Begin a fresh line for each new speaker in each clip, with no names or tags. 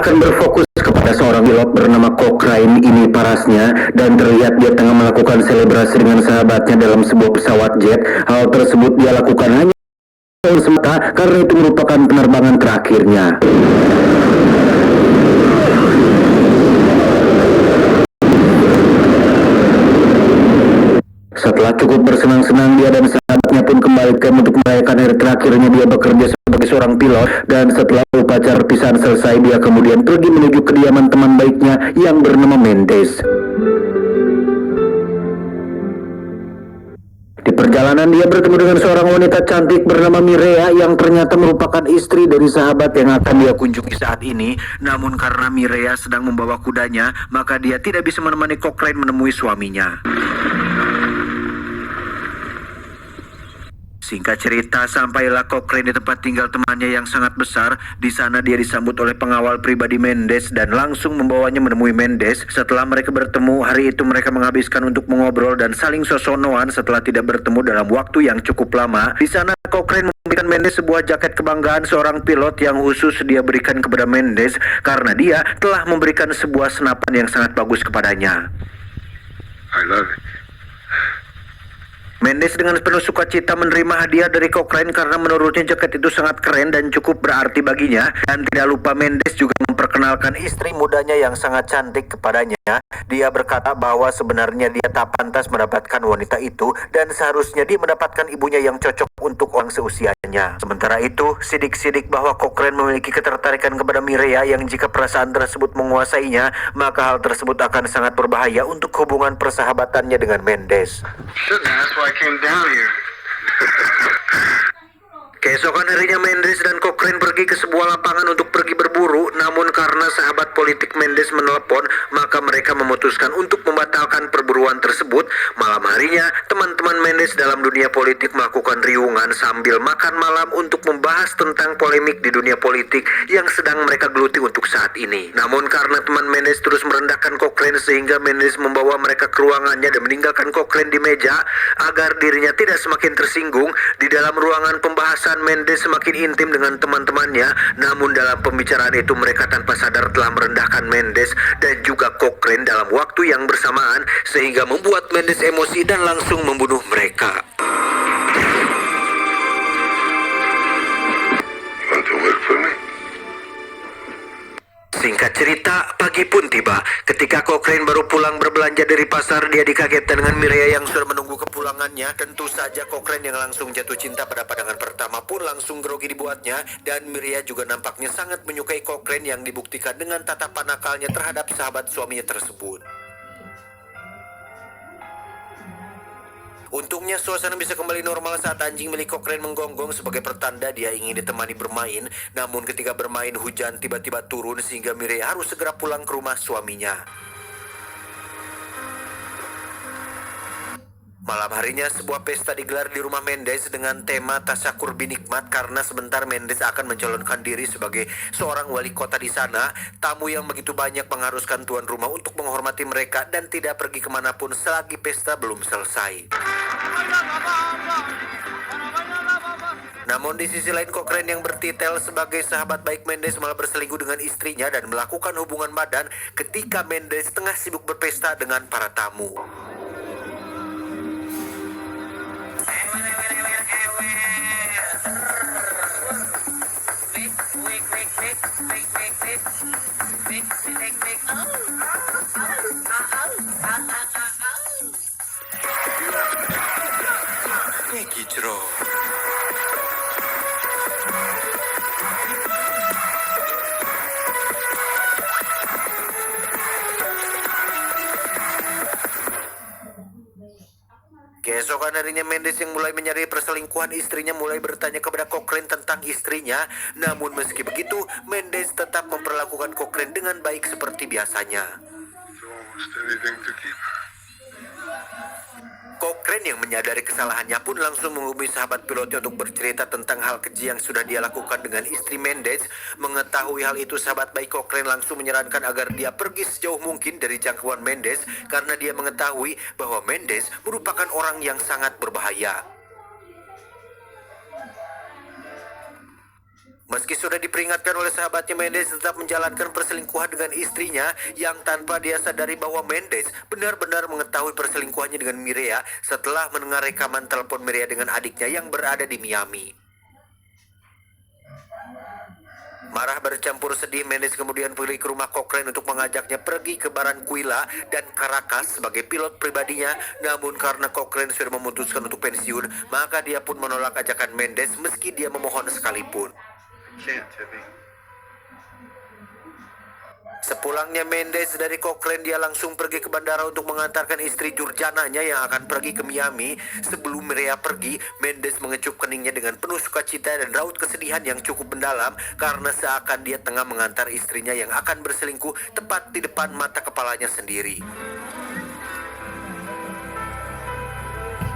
akan berfokus kepada seorang pilot bernama Cochrane ini parasnya, dan terlihat dia tengah melakukan selebrasi dengan sahabatnya dalam sebuah pesawat jet. Hal tersebut dia lakukan hanya semata karena itu merupakan penerbangan terakhirnya. Setelah cukup bersenang-senang, dia dan sahabatnya pun kembali ke untuk merayakan hari terakhirnya dia bekerja sebagai seorang pilot. Dan setelah upacara perpisahan selesai, dia kemudian pergi menuju kediaman teman baiknya yang bernama Mendes. Di perjalanan dia bertemu dengan seorang wanita cantik bernama Mireya yang ternyata merupakan istri dari sahabat yang akan dia kunjungi saat ini. Namun karena Mireya sedang membawa kudanya, maka dia tidak bisa menemani Cochrane menemui suaminya. Singkat cerita, sampailah Cochrane di tempat tinggal temannya yang sangat besar. Di sana dia disambut oleh pengawal pribadi Mendes dan langsung membawanya menemui Mendes. Setelah mereka bertemu, hari itu mereka menghabiskan untuk mengobrol dan saling sosonoan setelah tidak bertemu dalam waktu yang cukup lama. Di sana Cochrane memberikan Mendes sebuah jaket kebanggaan seorang pilot yang khusus dia berikan kepada Mendes karena dia telah memberikan sebuah senapan yang sangat bagus kepadanya.
I love it.
Mendes dengan penuh sukacita menerima hadiah dari Cochrane karena menurutnya jaket itu sangat keren dan cukup berarti baginya. Dan tidak lupa Mendes juga memperkenalkan istri mudanya yang sangat cantik kepadanya. Dia berkata bahwa sebenarnya dia tak pantas mendapatkan wanita itu dan seharusnya dia mendapatkan ibunya yang cocok untuk orang seusianya. Sementara itu, sidik-sidik bahwa Cochrane memiliki ketertarikan kepada Mireya yang jika perasaan tersebut menguasainya, maka hal tersebut akan sangat berbahaya untuk hubungan persahabatannya dengan Mendes.
That's why I came down here.
Keesokan harinya Mendes dan Cochrane pergi ke sebuah lapangan untuk pergi berburu, namun karena sahabat politik Mendes menelepon, maka mereka memutuskan untuk membatalkan perburuan tersebut. Malam harinya, teman-teman Mendes dalam dunia politik melakukan riungan sambil makan malam untuk membahas tentang polemik di dunia politik yang sedang mereka geluti untuk saat ini. Namun karena teman Mendes terus merendahkan Cochrane sehingga Mendes membawa mereka ke ruangannya dan meninggalkan Cochrane di meja agar dirinya tidak semakin tersinggung. Di dalam ruangan pembahasan, Mendes semakin intim dengan teman-temannya, namun dalam pembicaraan itu mereka tanpa sadar telah merendahkan Mendes dan juga Cochrane dalam waktu yang bersamaan sehingga membuat Mendes emosi dan langsung membunuh mereka.
Want to work for me?
Singkat cerita, pagi pun tiba. Ketika Cochrane baru pulang berbelanja dari pasar, dia dikagetkan dengan Mireya yang sudah menunggu kepulangannya. Tentu saja Cochrane yang langsung jatuh cinta pada pandangan pertama pun langsung grogi dibuatnya. Dan Mireya juga nampaknya sangat menyukai Cochrane yang dibuktikan dengan tatapan nakalnya terhadap sahabat suaminya tersebut. Untungnya suasana bisa kembali normal saat anjing milik Cochrane menggonggong sebagai pertanda dia ingin ditemani bermain. Namun ketika bermain, hujan tiba-tiba turun sehingga Mireya harus segera pulang ke rumah suaminya. Malam harinya sebuah pesta digelar di rumah Mendes dengan tema Tasyakur Binikmat karena sebentar Mendes akan mencalonkan diri sebagai seorang wali kota di sana. Tamu yang begitu banyak mengharuskan tuan rumah untuk menghormati mereka dan tidak pergi kemanapun selagi pesta belum selesai. Namun di sisi lain, Cochrane yang bertitel sebagai sahabat baik Mendes malah berselingkuh dengan istrinya dan melakukan hubungan badan ketika Mendes tengah sibuk berpesta dengan para tamu. Gijro. Keesokan harinya Mendes yang mulai menyadari perselingkuhan istrinya mulai bertanya kepada Cochrane tentang istrinya. Namun meski begitu, Mendes tetap memperlakukan Cochrane dengan baik seperti biasanya.
Almost anything to keep her.
Cochrane yang menyadari kesalahannya pun langsung menghubungi sahabat pilotnya untuk bercerita tentang hal keji yang sudah dia lakukan dengan istri Mendes. Mengetahui hal itu, sahabat baik Cochrane langsung menyarankan agar dia pergi sejauh mungkin dari jangkauan Mendes karena dia mengetahui bahwa Mendes merupakan orang yang sangat berbahaya. Meski sudah diperingatkan oleh sahabatnya, Mendes tetap menjalankan perselingkuhan dengan istrinya yang tanpa dia sadari bahwa Mendes benar-benar mengetahui perselingkuhannya dengan Mireya setelah mendengar rekaman telepon Mireya dengan adiknya yang berada di Miami. Marah bercampur sedih, Mendes kemudian pergi ke rumah Cochrane untuk mengajaknya pergi ke Barranquilla dan Caracas sebagai pilot pribadinya. Namun karena Cochrane sudah memutuskan untuk pensiun, maka dia pun menolak ajakan Mendes meski dia memohon sekalipun.
Can't, Tippy.
Sepulangnya Mendes dari Cochrane, dia langsung pergi ke bandara untuk mengantarkan istri Jurjananya yang akan pergi ke Miami. Sebelum Mireya pergi, Mendes mengecup keningnya dengan penuh sukacita dan raut kesedihan yang cukup mendalam karena seakan dia tengah mengantar istrinya yang akan berselingkuh tepat di depan mata kepalanya sendiri.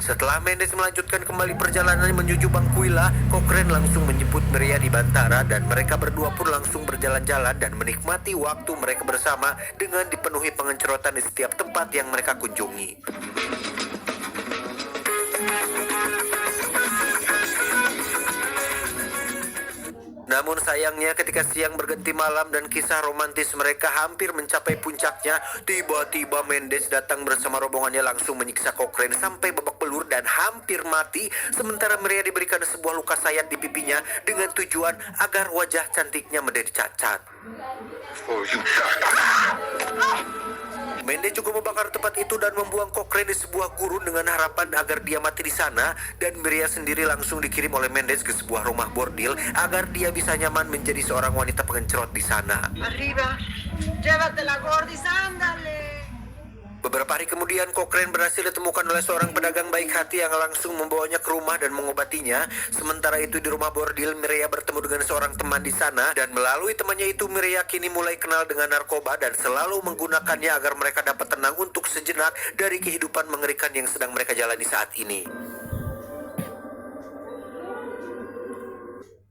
Setelah Mendes melanjutkan kembali perjalanan menuju Barranquilla, Cochrane langsung menjemput Mireya di bandara dan mereka berdua pun langsung berjalan-jalan dan menikmati waktu mereka bersama dengan dipenuhi pengencerotan di setiap tempat yang mereka kunjungi. Namun sayangnya ketika siang berganti malam dan kisah romantis mereka hampir mencapai puncaknya, tiba-tiba Mendes datang bersama rombongannya langsung menyiksa Cochrane sampai babak belur dan hampir mati, sementara Mireya diberikan sebuah luka sayat di pipinya dengan tujuan agar wajah cantiknya menjadi cacat.
Oh, you
Mendes juga membakar tempat itu dan membuang Cochrane di sebuah gurun dengan harapan agar dia mati di sana, dan Mireya sendiri langsung dikirim oleh Mendes ke sebuah rumah bordil agar dia bisa nyaman menjadi seorang wanita pengencerot di sana.
Arriba, llévatela, Gordis, ándale.
Beberapa hari kemudian, Cochrane berhasil ditemukan oleh seorang pedagang baik hati yang langsung membawanya ke rumah dan mengobatinya. Sementara itu di rumah bordil, Mireya bertemu dengan seorang teman di sana, dan melalui temannya itu Mireya kini mulai kenal dengan narkoba dan selalu menggunakannya agar mereka dapat tenang untuk sejenak dari kehidupan mengerikan yang sedang mereka jalani saat ini.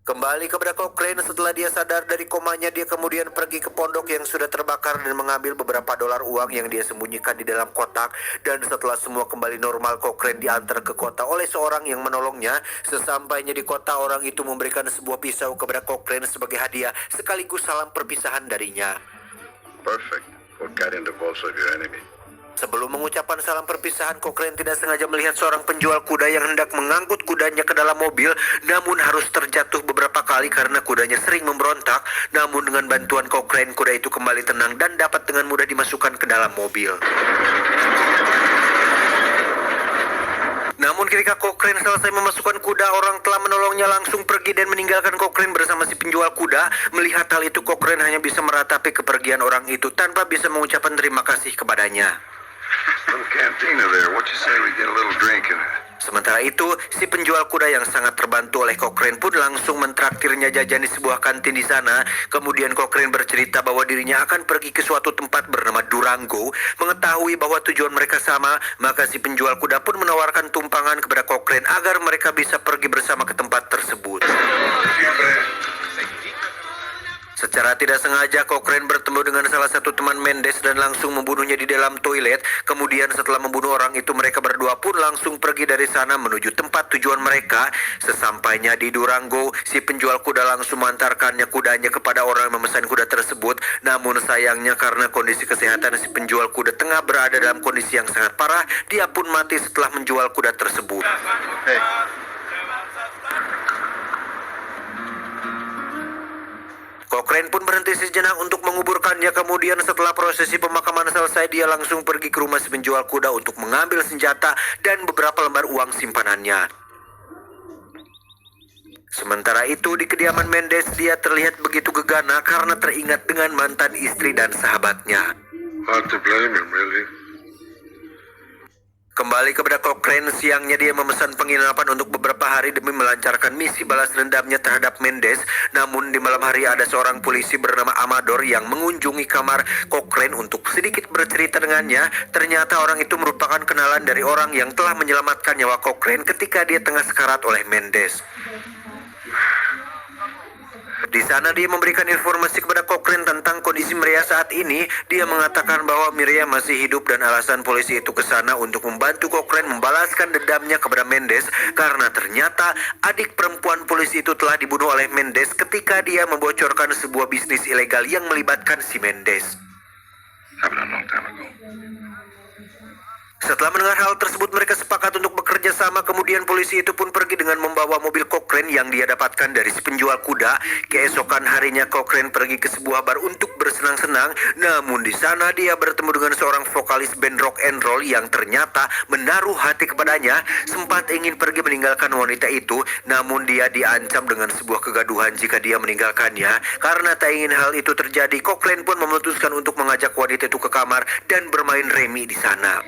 Kembali kepada Cochrane, setelah dia sadar dari komanya, dia kemudian pergi ke pondok yang sudah terbakar dan mengambil beberapa dolar uang yang dia sembunyikan di dalam kotak. Dan setelah semua kembali normal, Cochrane diantar ke kota oleh seorang yang menolongnya. Sesampainya di kota, orang itu memberikan sebuah pisau kepada Cochrane sebagai hadiah sekaligus salam perpisahan darinya.
perfect. What got into most of your enemy?
Sebelum mengucapkan salam perpisahan, Cochrane tidak sengaja melihat seorang penjual kuda yang hendak mengangkut kudanya ke dalam mobil, namun harus terjatuh beberapa kali karena kudanya sering memberontak. Namun dengan bantuan Cochrane, kuda itu kembali tenang dan dapat dengan mudah dimasukkan ke dalam mobil. Namun ketika Cochrane selesai memasukkan kuda, orang telah menolongnya langsung pergi dan meninggalkan Cochrane bersama si penjual kuda. Melihat hal itu, Cochrane hanya bisa meratapi kepergian orang itu tanpa bisa mengucapkan terima kasih kepadanya.
Little cantina there. What you say we get a little drink in it?
Sementara itu, si penjual kuda yang sangat terbantu oleh Cochrane pun langsung mentraktirnya jajan di sebuah kantin di sana. Kemudian Cochrane bercerita bahwa dirinya akan pergi ke suatu tempat bernama Durango. Mengetahui bahwa tujuan mereka sama, maka si penjual kuda pun menawarkan tumpangan kepada Cochrane agar mereka bisa pergi bersama ke tempat tersebut. Secara tidak sengaja, Cochrane bertemu dengan salah satu teman Mendes dan langsung membunuhnya di dalam toilet. Kemudian setelah membunuh orang itu, mereka berdua pun langsung pergi dari sana menuju tempat tujuan mereka. Sesampainya di Durango, si penjual kuda langsung mengantarkannya kudanya kepada orang yang memesan kuda tersebut. Namun sayangnya karena kondisi kesehatan si penjual kuda tengah berada dalam kondisi yang sangat parah, dia pun mati setelah menjual kuda tersebut.
Hey.
Cochrane pun berhenti sejenak untuk menguburkannya. Kemudian setelah prosesi pemakaman selesai, dia langsung pergi ke rumah si penjual kuda untuk mengambil senjata dan beberapa lembar uang simpanannya. Sementara itu di kediaman Mendes, dia terlihat begitu gegana karena teringat dengan mantan istri dan sahabatnya.
Hard to blame him, really.
Kembali kepada Cochrane, siangnya dia memesan penginapan untuk beberapa hari demi melancarkan misi balas dendamnya terhadap Mendes. Namun di malam hari ada seorang polisi bernama Amador yang mengunjungi kamar Cochrane untuk sedikit bercerita dengannya. Ternyata orang itu merupakan kenalan dari orang yang telah menyelamatkan nyawa Cochrane ketika dia tengah sekarat oleh Mendes. Di sana dia memberikan informasi kepada Cochrane tentang kondisi Mireya saat ini. Dia mengatakan bahwa Mireya masih hidup dan alasan polisi itu ke sana untuk membantu Cochrane membalaskan dendamnya kepada Mendes karena ternyata adik perempuan polisi itu telah dibunuh oleh Mendes ketika dia membocorkan sebuah bisnis ilegal yang melibatkan si Mendes.
Happened a long time ago.
Setelah mendengar hal tersebut, mereka sepakat untuk bekerja sama. Kemudian polisi itu pun pergi dengan membawa mobil Cochrane yang dia dapatkan dari si penjual kuda. Keesokan harinya Cochrane pergi ke sebuah bar untuk bersenang-senang. Namun di sana dia bertemu dengan seorang vokalis band rock and roll yang ternyata menaruh hati kepadanya. Sempat ingin pergi meninggalkan wanita itu, namun dia diancam dengan sebuah kegaduhan jika dia meninggalkannya. Karena tak ingin hal itu terjadi, Cochrane pun memutuskan untuk mengajak wanita itu ke kamar dan bermain remi di sana.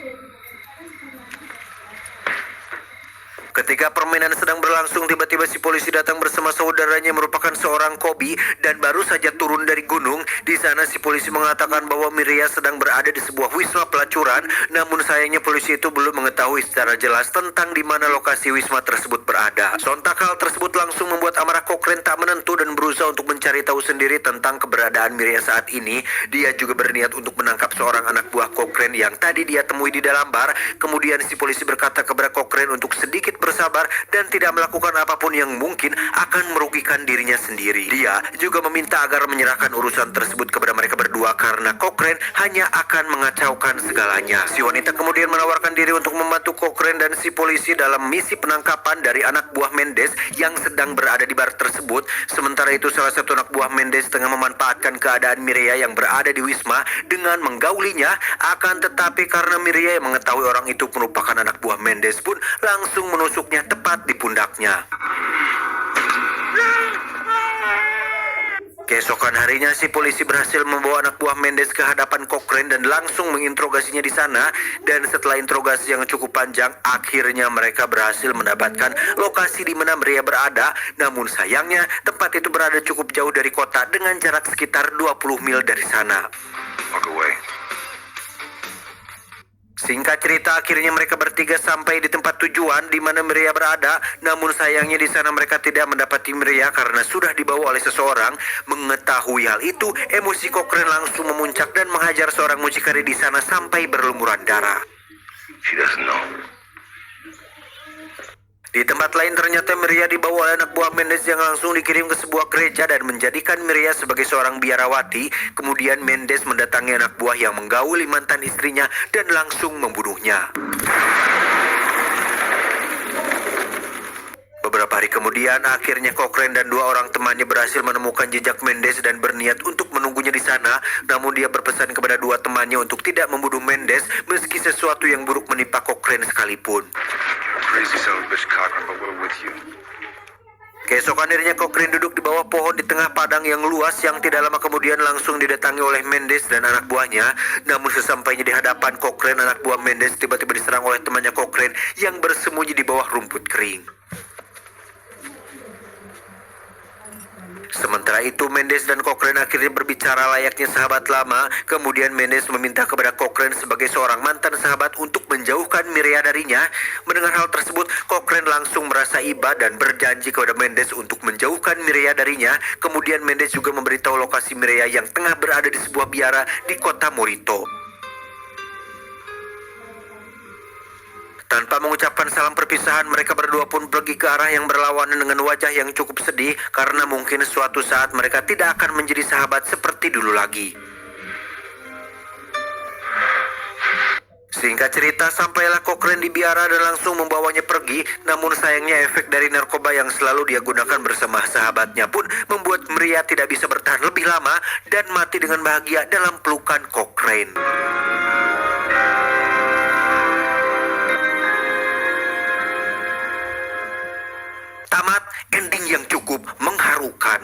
Ketika permainan sedang berlangsung, tiba-tiba si polisi datang bersama saudaranya yang merupakan seorang Kobi dan baru saja turun dari gunung. Di sana si polisi mengatakan bahwa Mireya sedang berada di sebuah wisma pelacuran. Namun sayangnya polisi itu belum mengetahui secara jelas tentang di mana lokasi wisma tersebut berada. Sontak hal tersebut langsung membuat amarah Cochrane tak menentu dan berusaha untuk mencari tahu sendiri tentang keberadaan Mireya saat ini. Dia juga berniat untuk menangkap seorang anak buah Cochrane yang tadi dia temui di dalam bar. Kemudian si polisi berkata kepada Cochrane untuk sedikit bersabar dan tidak melakukan apapun yang mungkin akan merugikan dirinya sendiri. Dia juga meminta agar menyerahkan urusan tersebut kepada mereka berdua karena Cochrane hanya akan mengacaukan segalanya. Si wanita kemudian menawarkan diri untuk membantu Cochrane dan si polisi dalam misi penangkapan dari anak buah Mendes yang sedang berada di bar tersebut. Sementara itu salah satu anak buah Mendes tengah memanfaatkan keadaan Mireya yang berada di wisma dengan menggaulinya. Akan tetapi karena Mireya yang mengetahui orang itu merupakan anak buah Mendes pun langsung menusuknya tepat di pundaknya. Keesokan harinya si polisi berhasil membawa anak buah Mendes ke hadapan Cochrane dan langsung menginterogasinya di sana. Dan setelah interogasi yang cukup panjang, akhirnya mereka berhasil mendapatkan lokasi di mana Mireya berada. Namun sayangnya tempat itu berada cukup jauh dari kota dengan jarak sekitar 20 mil dari sana.
Walk away.
Singkat cerita, akhirnya mereka bertiga sampai di tempat tujuan di mana Mireya berada. Namun sayangnya di sana mereka tidak mendapati Mireya karena sudah dibawa oleh seseorang. Mengetahui hal itu, emosi Cochrane langsung memuncak dan menghajar seorang mucikari di sana sampai berlumuran darah.
She doesn't know.
Di tempat lain ternyata Mireya dibawa oleh anak buah Mendes yang langsung dikirim ke sebuah gereja dan menjadikan Mireya sebagai seorang biarawati. Kemudian Mendes mendatangi anak buah yang menggauli mantan istrinya dan langsung membunuhnya. Beberapa hari kemudian, akhirnya Cochrane dan dua orang temannya berhasil menemukan jejak Mendes dan berniat untuk menunggunya di sana. Namun dia berpesan kepada dua temannya untuk tidak membunuh Mendes meski sesuatu yang buruk menimpa Cochrane sekalipun.
Crazy son of a bitch, Cochran, but we're with you.
Keesokan harinya Cochrane duduk di bawah pohon di tengah padang yang luas yang tidak lama kemudian langsung didatangi oleh Mendes dan anak buahnya. Namun sesampainya di hadapan Cochrane, anak buah Mendes tiba-tiba diserang oleh temannya Cochrane yang bersembunyi di bawah rumput kering. Sementara itu Mendes dan Cochrane akhirnya berbicara layaknya sahabat lama. Kemudian Mendes meminta kepada Cochrane sebagai seorang mantan sahabat untuk menjauhkan Mireya darinya. Mendengar hal tersebut, Cochrane langsung merasa iba dan berjanji kepada Mendes untuk menjauhkan Mireya darinya. Kemudian Mendes juga memberitahu lokasi Mireya yang tengah berada di sebuah biara di kota Morito. Tanpa mengucapkan salam perpisahan, mereka berdua pun pergi ke arah yang berlawanan dengan wajah yang cukup sedih karena mungkin suatu saat mereka tidak akan menjadi sahabat seperti dulu lagi. Singkat cerita, sampailah Cochrane di biara dan langsung membawanya pergi. Namun sayangnya efek dari narkoba yang selalu dia gunakan bersama sahabatnya pun membuat Mireya tidak bisa bertahan lebih lama dan mati dengan bahagia dalam pelukan Cochrane. Tamat, ending yang cukup mengharukan.